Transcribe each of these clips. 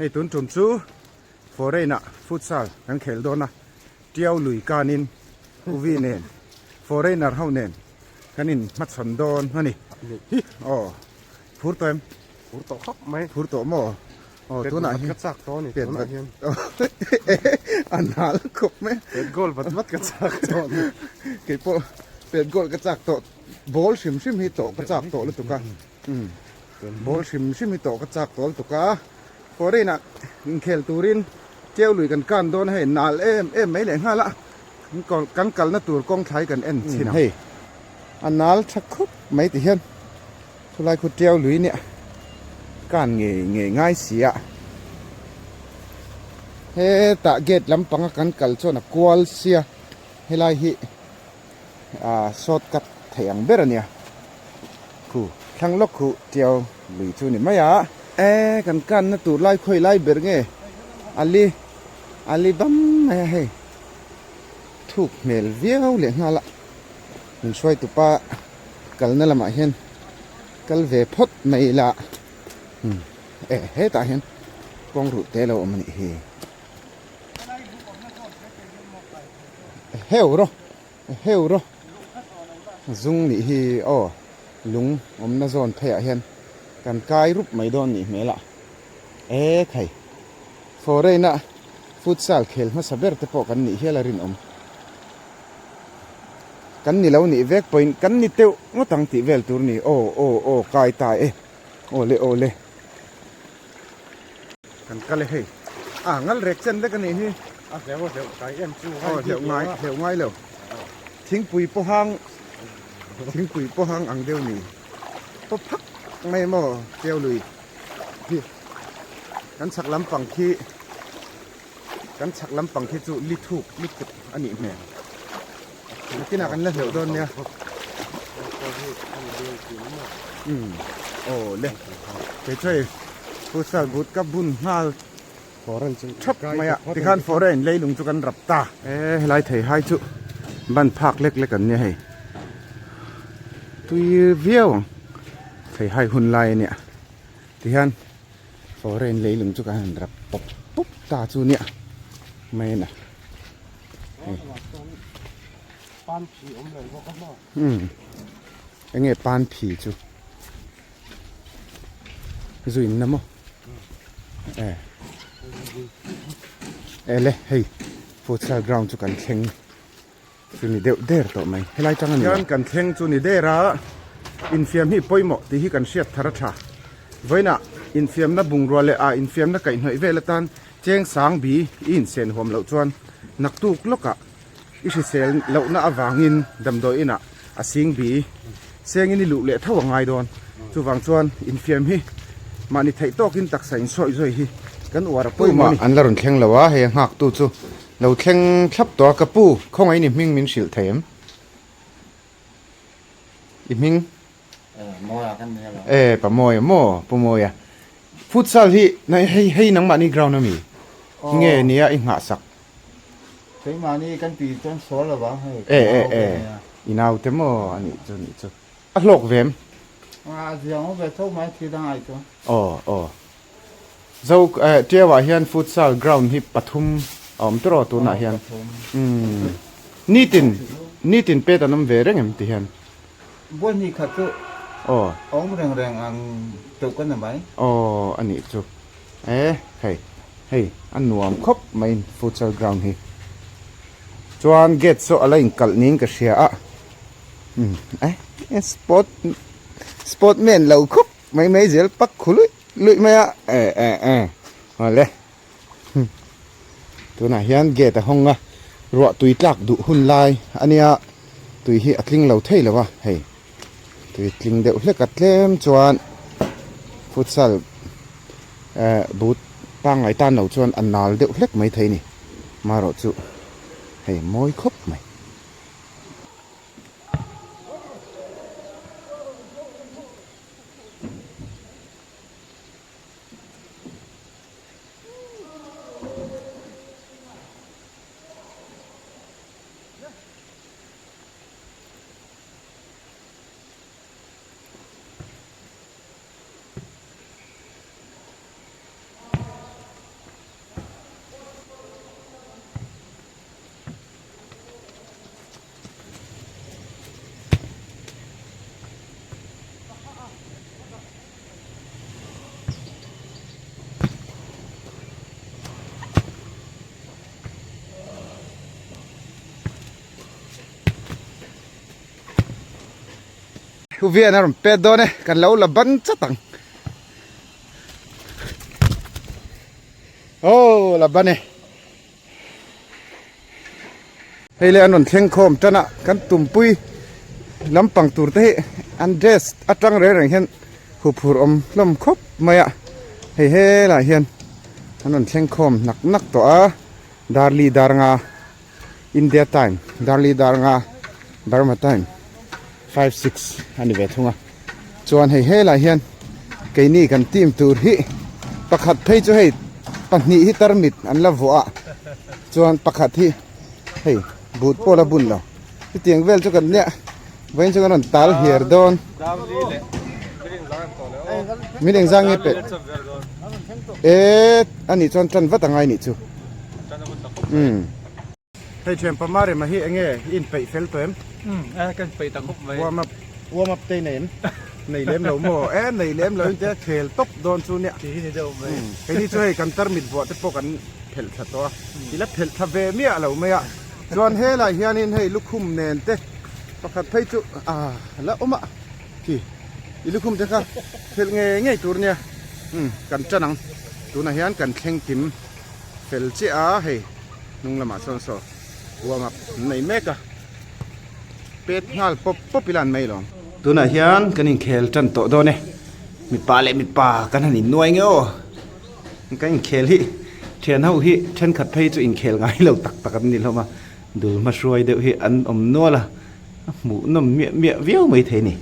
ให้ตุนจุ่มซูฟอเรน่ะฟุตซอลกันเขลโดนะเตียวลุยกานินอุวีเนนฟอเรน่ะเฮาเนนกันินมัดสันโดนฮะนี่อ๋อพูดเต็มพูดต่อครับไหมพูดต่อหม้ออ๋อตัวไหนกระซักตัวนี่เปลี่ยนไปอันนั้นครบไหมเป็นโกลมัดกระซักตัวนี่เก็บเปลี่ยนโกลกระซักตัวบอลชิมฮิโตกระซักตัวแล้วตุกะบอลชิมฮิโตกระซักตัวตุกะฟอเรน่ะเขลตูรินเจียวลุยกันกันโดนให้นาลเอ็มไม่เหลือห้าละกันกัลน่ะตัวกองไทยกันเอ็นสินะเฮ้อันนาลชักคุบไม่ติเห็นทุไลคุเจียวลุยเนี่ยการเงยง่ายเสียเฮ้ตะเกตลำปังกันกัลโซนักกวลเสียเฮลายฮิสดกับเถียงเบรเนี่ยคู่ทั้งล็อกคู่เจียวลุยทูนี่ไม่อะกันน่ะตัวไล่ค่อยไล่เบรเงอัลลีบัมเฮ้ทุกเมลเวียวเหลียงละมันช่วยตุป้ากัลนั่นละมาเห็นกัลเวพดไม่ละเฮ้ตาเห็นกองรูเตลเอามันเฮวรอซุงนี่ฮีอ๋อลุงอมน่าโซนเพียเห็นกันกายรูปไม่โดนนี่เมละใครฟอเรน่ะฟุตซอลเขลมาสับเบอร์เตปอกันนี่เฮลารินกันนี่แล้วนี่เวกพอยกันนี่เตวงตังติเวลตัวนี่โอ้กายตายโอเลกันเลยเฮ้งั้นเร็กเส้นได้กันนี่ฮีเดี๋ยวไก่เอ็มจูเดี๋ยวง่ายเร็วทิ้งปุ๋ยปะหางอังเดียวนี่ปะพักไม่หม้อเจียวลุยพี่กันสักลำปังที่จูลิทุกลิกุดอันนี้แม่ที่นักกันแล้วเดี๋ยวโดนเนี่ยโอ้เล่ช่วยผู้สาวบุตรกับบุญฮาฟอเรนชับไม่อะที่ขันฟอเรนเลยลุงจุกันรับตาไล่เถยให้จุบ้านพักเล็กๆกันเนี่ยให้ตุยเวียวเถยให้หุ่นไล่เนี่ยที่ขันฟอเรนเลยลุงจุกันรับปุ๊บตาจูเนี่ยไม่นะปานผีอมเลยพวกเขาบอกไงปานผีจูจุอินนะมั้งเลยเฮ้ยฟุตซอลกราวด์จุกันเข่งจูนี่เดือดต่อไหมให้ไล่จังอันนี้ย้อนกันเข่งจูนี่เดือดระอินฟิมฮีป่วยหมดที่ฮีกันเสียทาร์ชาไว้น่ะอินฟิมน่ะบุงรัวเลยอินฟิมน่ะไก่หน่อยเวลตันเจียงสางบีอินเซนหอมเหล่าจวนนักตุกลกะอิสิเซลเหล่าน่ะวางินดำโดยน่ะสิงบีเสียงนี่ลุเละเท่าว่าไงโดนจูวางจวนอินฟิมฮีมันนี่ไทยโตกินตักใส่ซอยฮีกันอวดปุ้ยมาอันละรุ่นแข่งแล้ววะเฮียหักตู้จูเราแข่งทับตัวกระปูข้องไอ้นี่มิงสิลเทียมอีมิงมอยกันเนี่ยปะมอยปะมอยฟุตซอลที่ในให้นังมานี่กราวน์น่ะมีเงี้ยเนี่ยอิงหาสักใช่มานี่กันปีจนสอนแล้ววะอีนาวเต็มอันนี้จูอัลโลกเวมเดี๋ยวไปเท่าไม้ที่ได้จ้ะอ๋อเจ้าเจ้าว่าเฮียนฟุตซอลกราวน์ที่ปทุมตัวตัวน่ะเฮียนนี่ตินเปตน้ำเวรงเอ็มที่เฮียนบนนี้ขัดตัวแรงอันตุกันหน่อยไหมอันนี้จูเฮ้ยอันหนวมครบไม่ฟุตซอลกราวน์ที่จวนเกตโซอะไรกัลนิ่งก็เสียสปอร์ตแมนเราครบไม่เจอปักคุลุยไหมมาเลยตัวไหนเฮียนเกตห้องรัวตุยตักดุหุ่นลายอันนี้ตุยที่อัดลิงเราเท่เลยวะเฮ้ยตุยลิงเดือดเล็กกัดเล่มจวนฟุตซอลบูทปังไอตานเราจวนอันนาลเดือดเล็กไม่เท่นี่มารอจุเฮ้ยมวยครบไหม u vi na rom pe do ne kan lo la ban chatang oh la ban ne hei le anon theng khom chana kan tumpui lampang tur te an dress atang re reng hen hu phur om lom khop maya hei he la hian anon theng khom nak nak to a darli darnga India time darli darnga Burma time 5-6 ani ve thunga chuan hei he la hian keini kan team tur hi pakhat phei chu hei pahni hi tarmit an la vua chuan pakhat hi hei but pola bun lo ti tiang vel chu kan ne vein chu kan tal hier don mi deng jang nge pe ani chon chan watangai ni chu hei chem pamare ma hi enge in pe fel to em kan pe ta khop mai warm up te nen nei lem lo mo nei lem lo te khel top don chu ne ti ni do mai cái đi chơi cần tar mít vợ tiếp tục cần phèn thật to thì lát phèn thật về mía lâu mày ạ John he là hiền in hay lúc khum nền thế bắt khát thấy chú là ôm ạ thì lúc khum thế cả phèn nghe tour nha cần chân nắng tour này hiền cần khen kim phèn chế hay nung làm sao sao warm up này mẹ cả pet hal pop pilan mấy lòng tour này hiền cần in khel chân to đó nè mi pa kan hanin nuai nge o kan in khel hi thian ho hi then khat phei chu in khel ngai lo tak tak an ni hloma dul ma shroi de hi an om no la mu nom mia viau mai the ni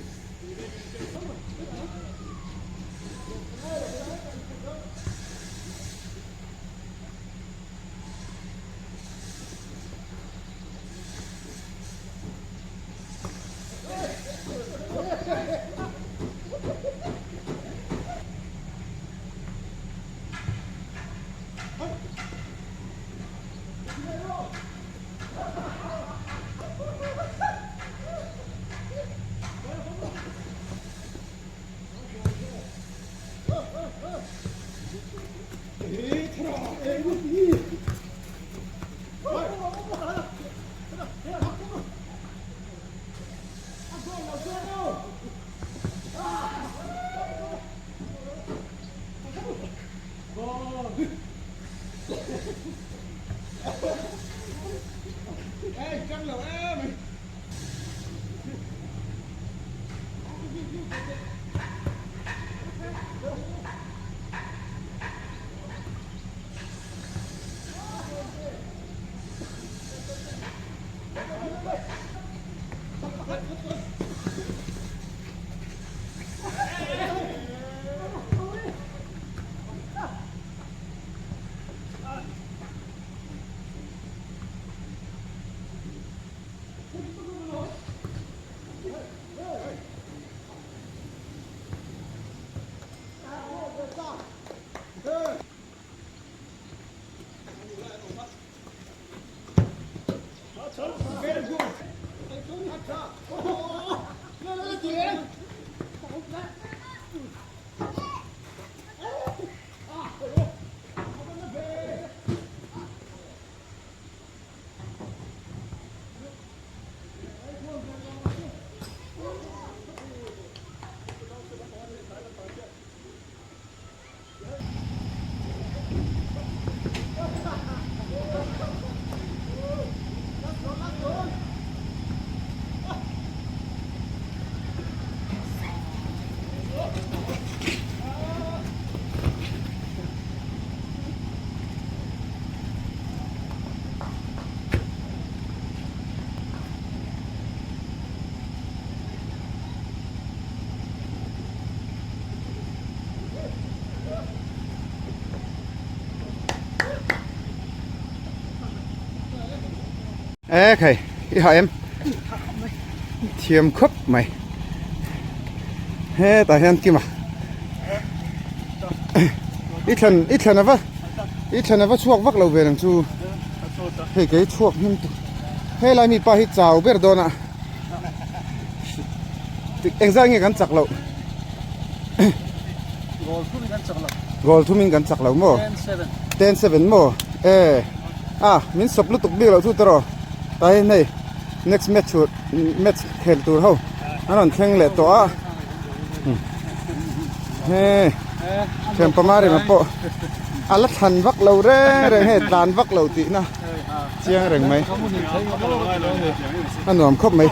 Okay, ja em thiêm khớp mày he tại hen kia mà ít lần nó chuộc vác lâu về đằng chu hey cái chuộc nhưng hey lại mi pa hít chào biết đâu nè anh ra nghe gắn chặt lâu gol thu mình gắn chặt lâu mò 10-7 mò mình sập lúc tục biết lâu thu tao tại này next match khel tour hao อันนั้นแข่งแหละตัวเฮ้เทมประมาณนี้มาโปะอันละทันวักเราเร่เร่เฮตานวักเราตินะเจียงเร่งไหมอันหนวมครบไหม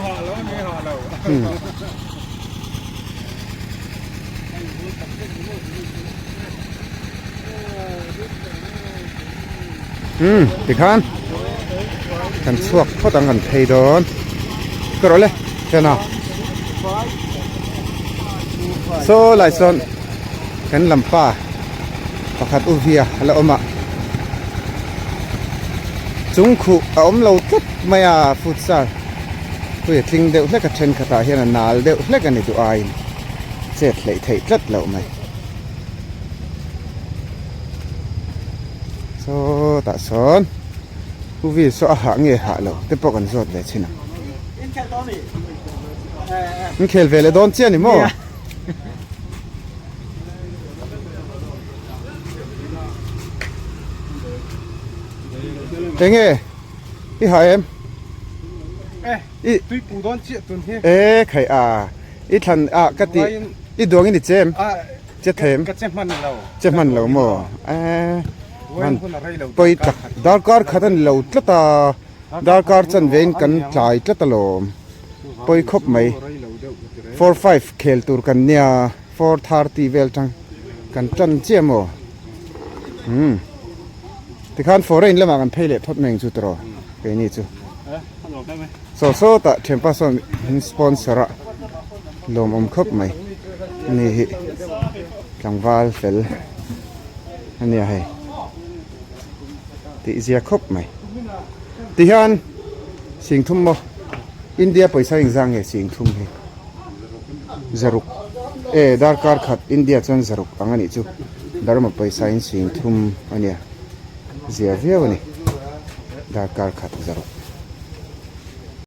ติคันกันสวกเขาตั้งกันไทยโดนก็รอเลยเจ้าหน้าโซ่หลายส่วนกันลำป้าประคัดอุเวียแล้วอมะจุงขุอมเราตัดไม่อาฟุตซาลคุยทิ้งเดี๋ยวเล็กกับเชนขตาเฮียนนาลเดี๋ยวเล็กกันในตัวไอเจ็ดเลยไทยตัดเราไหมโซ่ตาสอนอุเวียโซ่หาเงี้ยหาเราแต่ปกันสดเลยชินะมันเคลเวลโดนเจียนี่มั้งเอ็งอีหาเอ็มอีตุยปูดอนเจียตุนเฮใครอีทันกติอีดวงอีนี่เจมเจเทมเจมันเรามั้งมันไปตักดาร์การ์ขัดเราตละตาดาร์การ์จันเวนกันจ่ายตละตลมไปครบไหม4-5เคลตูร์กันเนี่ย4-30เวลจังกันจันเจียมที่ขันฟอร์เรนแล้วมากันเพลย์ทดแมงจุดรอไปนี่จูโซ่ตะเทมปัสอนสปอนเซอร์ลมครบไหมนี่กังวาลเฟลอันนี้ให้ที่เสียครบไหมที่ฮันสิงทุ่มบ่อินเดียไปใช้ยังไงสิงทุ่มให้จารุกดาร์การ์ขัดอินเดียจนจารุกอันนี้จูดาร์มาไปใช้สิงทุ่มอันนี้เสียเวียวนี่ดาร์การ์ขัดจารุก